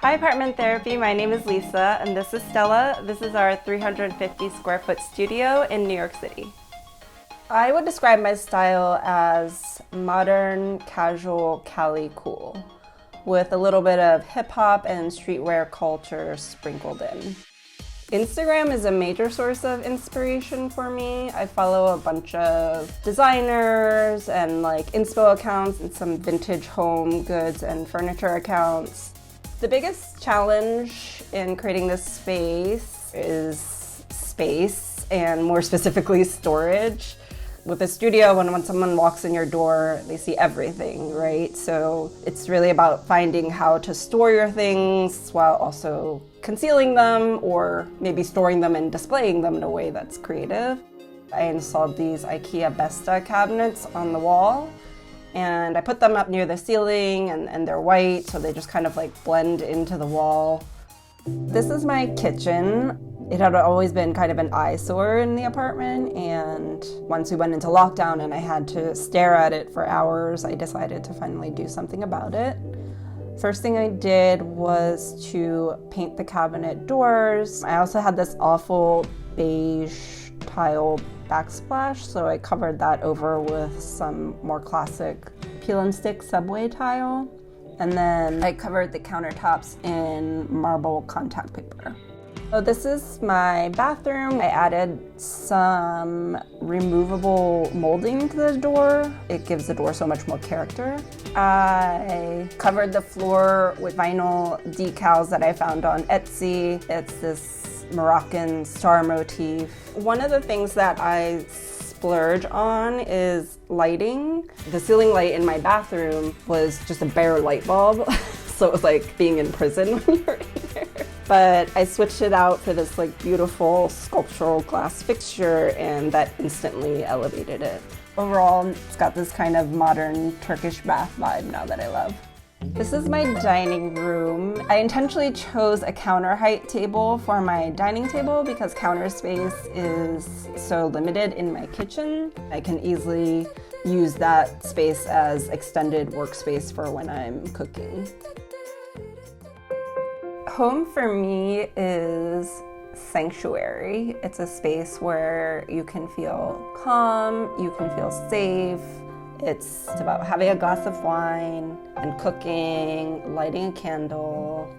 Hi Apartment Therapy, my name is Lisa and this is Stella. This is our 350 square foot studio in New York City. I would describe my style as modern, casual, Cali cool, with a little bit of hip hop and streetwear culture sprinkled in. Instagram is a major source of inspiration for me. I follow a bunch of designers and inspo accounts and some vintage home goods and furniture accounts. The biggest challenge in creating this space is space, and more specifically storage. With a studio, when someone walks in your door, they see everything, right? So it's really about finding how to store your things while also concealing them, or maybe storing them and displaying them in a way that's creative. I installed these Ikea Vesta cabinets on the wall, and I put them up near the ceiling, and they're white, so they just kind of blend into the wall. This is my kitchen. It had always been kind of an eyesore in the apartment, and once we went into lockdown and I had to stare at it for hours, I decided to finally do something about it. First thing I did was to paint the cabinet doors. I also had this awful beige tile backsplash, so I covered that over with some more classic peel and stick subway tile. And then I covered the countertops in marble contact paper. So this is my bathroom. I added some removable molding to the door. It gives the door so much more character. I covered the floor with vinyl decals that I found on Etsy. It's this Moroccan star motif. One of the things that I splurge on is lighting. The ceiling light in my bathroom was just a bare light bulb. So it was like being in prison when you're in there. But I switched it out for this beautiful sculptural glass fixture, and that instantly elevated it. Overall, it's got this kind of modern Turkish bath vibe now that I love. This is my dining room. I intentionally chose a counter height table for my dining table because counter space is so limited in my kitchen. I can easily use that space as extended workspace for when I'm cooking. Home for me is sanctuary. It's a space where you can feel calm, you can feel safe. It's about having a glass of wine and cooking, lighting a candle.